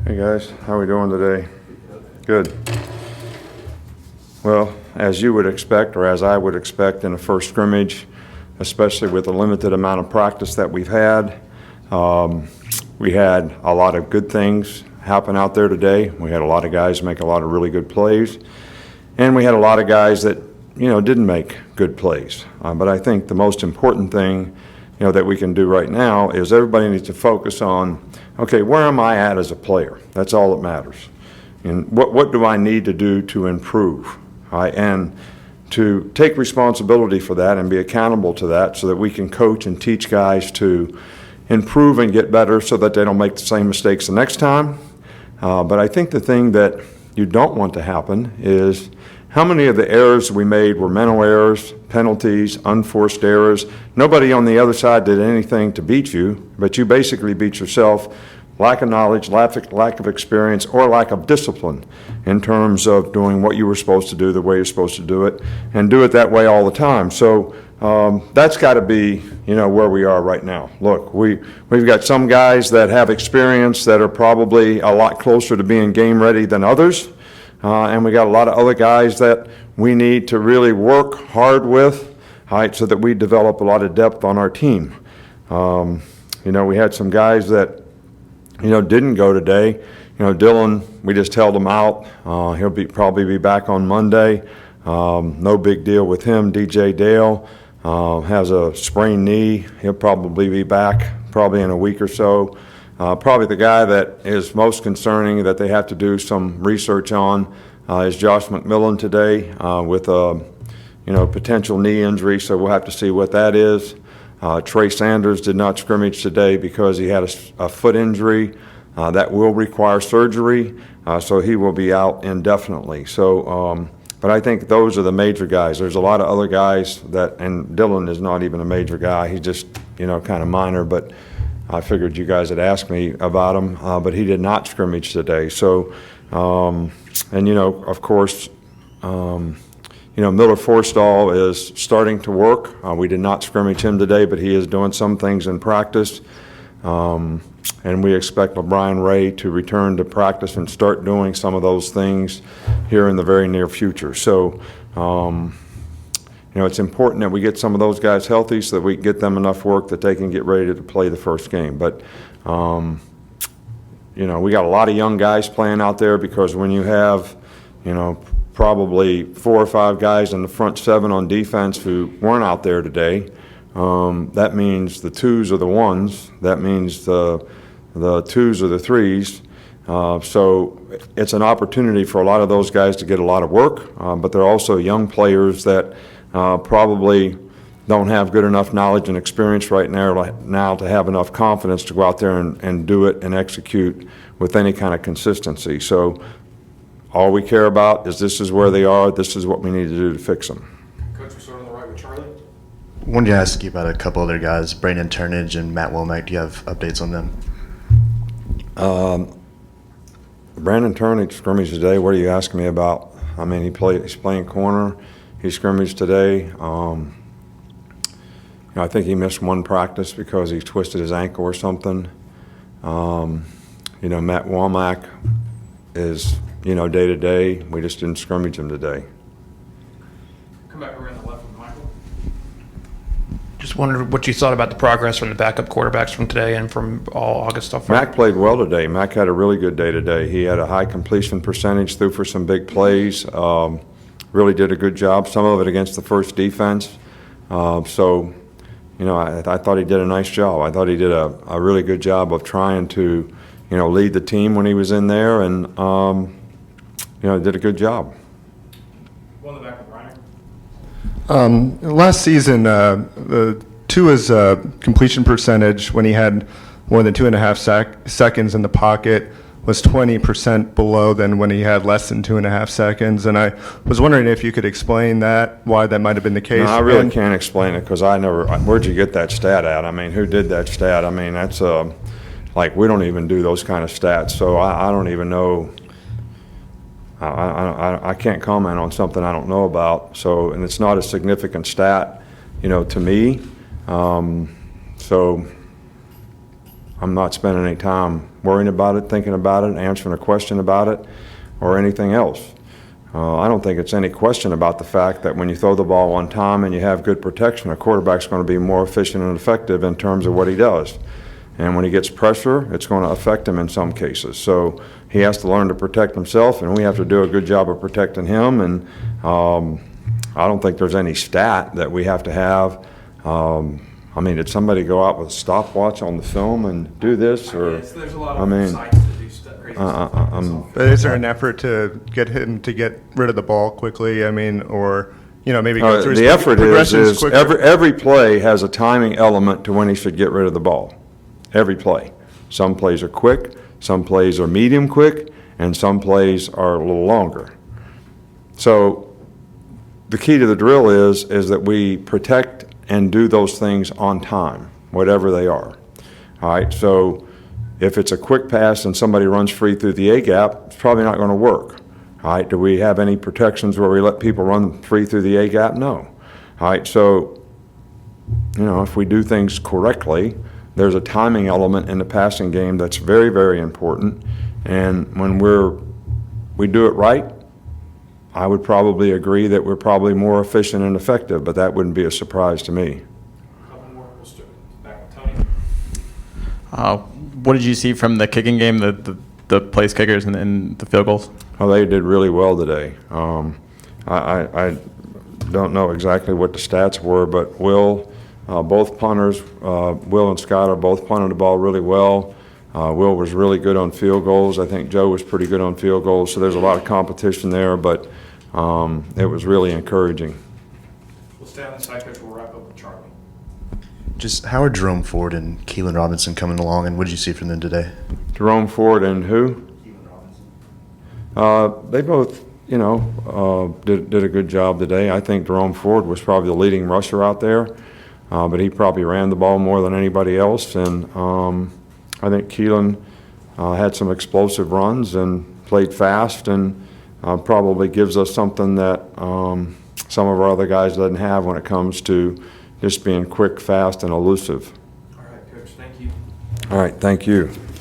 Hey guys, how we doing today? Good. Well, as you would expect, or as I would expect in a first scrimmage, especially with the limited amount of practice that we've had, we had a lot of good things happen out there today. We had a lot of guys make a lot of really good plays, and we had a lot of guys that, didn't make good plays. But I think the most important thing, that we can do right now is everybody needs to focus on, okay, where am I at as a player? That's all that matters. And what do I need to do to improve? And to take responsibility for that and be accountable to that so that we can coach and teach guys to improve and get better so that they don't make the same mistakes the next time. But I think the thing that you don't want to happen is how many of the errors we made were mental errors, penalties, unforced errors. Nobody on the other side did anything to beat you, but you basically beat yourself. Lack of knowledge, lack of experience, or lack of discipline in terms of doing what you were supposed to do the way you're supposed to do it, and do it that way all the time. So that's got to be, where we are right now. Look, we've got some guys that have experience that are probably a lot closer to being game ready than others. And we got a lot of other guys that we need to really work hard with, so that we develop a lot of depth on our team. We had some guys that, didn't go today. Dylan, we just held him out. He'll probably be back on Monday. No big deal with him. DJ Dale has a sprained knee. He'll probably be back probably in a week or so. Probably the guy that is most concerning that they have to do some research on is Josh McMillon today with a potential knee injury, so we'll have to see what that is. Trey Sanders did not scrimmage today because he had a foot injury that will require surgery, so he will be out indefinitely. So, but I think those are the major guys. There's a lot of other guys and Dylan is not even a major guy. He's just kind of minor, but I figured you guys had asked me about him, but he did not scrimmage today. So, of course, Miller Forstall is starting to work. We did not scrimmage him today, but he is doing some things in practice. And we expect LeBron Ray to return to practice and start doing some of those things here in the very near future. So, it's important that we get some of those guys healthy so that we can get them enough work that they can get ready to play the first game. But, we got a lot of young guys playing out there because when you have, probably 4 or 5 guys in the front 7 on defense who weren't out there today, that means the 2s are the 1s. That means the 2s are the 3s. So it's an opportunity for a lot of those guys to get a lot of work, but they're also young players that probably don't have good enough knowledge and experience right now to have enough confidence to go out there and do it and execute with any kind of consistency. So all we care about is this is where they are, this is what we need to do to fix them. Coach, we're starting on the right with Charlie. Wanted to ask you about a couple other guys, Brandon Turnage and Matt Womack. Do you have updates on them? Brandon Turnage scrimmaged today. What are you asking me about? I mean, he's playing corner. He scrimmaged today. I think he missed one practice because he twisted his ankle or something. Matt Womack is, day to day. We just didn't scrimmage him today. Come back around the left with Michael. Just wondered what you thought about the progress from the backup quarterbacks from today and from all August stuff. Mac played well today. Mac had a really good day today. He had a high completion percentage, threw for some big plays, really did a good job, some of it against the first defense. I thought he did a nice job. I thought he did a really good job of trying to, lead the team when he was in there, and, did a good job. One in the back with Reiner. Last season, Tua's completion percentage when he had more than 2.5 seconds in the pocket was 20% below than when he had less than 2.5 seconds. And I was wondering if you could explain that, why that might have been the case. No, I really can't explain it because where'd you get that stat at? I mean, who did that stat? I mean, that's we don't even do those kind of stats. So I don't even know. I can't comment on something I don't know about. So, and it's not a significant stat, to me. So I'm not spending any time worrying about it, thinking about it, answering a question about it, or anything else. I don't think it's any question about the fact that when you throw the ball on time and you have good protection, a quarterback's going to be more efficient and effective in terms of what he does. And when he gets pressure, it's going to affect him in some cases. So he has to learn to protect himself, and we have to do a good job of protecting him. And I don't think there's any stat that we have to have. I mean, did somebody go out with a stopwatch on the film and do this? Or Yes, there's a lot I of mean, sites that do crazy stuff like this. But is there an effort to get him to get rid of the ball quickly? I mean, or, you know, maybe go through his the effort progressions is quicker? every play has a timing element to when he should get rid of the ball. Every play. Some plays are quick, some plays are medium quick, and some plays are a little longer. So the key to the drill is that we protect and do those things on time, whatever they are. All right, so if it's a quick pass and somebody runs free through the A-gap, it's probably not going to work. All right, do we have any protections where we let people run free through the A-gap? No. All right, so, you know, if we do things correctly, there's a timing element in the passing game that's very, very important. And when we do it right, I would probably agree that we're probably more efficient and effective, but that wouldn't be a surprise to me. Couple more, we'll start back with Tony. What did you see from the kicking game, the place kickers and the field goals? Well, they did really well today. I don't know exactly what the stats were, but both punters, Will and Scott are both punting the ball really well. Will was really good on field goals. I think Joe was pretty good on field goals, so there's a lot of competition there, but it was really encouraging. We'll stay on the side, coach. We'll wrap up with Charlie. Just how are Jerome Ford and Keelan Robinson coming along, and what did you see from them today? Jerome Ford and who? Keelan Robinson. They both, you know, did a good job today. I think Jerome Ford was probably the leading rusher out there, but he probably ran the ball more than anybody else. And I think Keelan had some explosive runs and played fast, and probably gives us something that some of our other guys doesn't have when it comes to just being quick, fast, and elusive. All right, coach. Thank you. All right, thank you.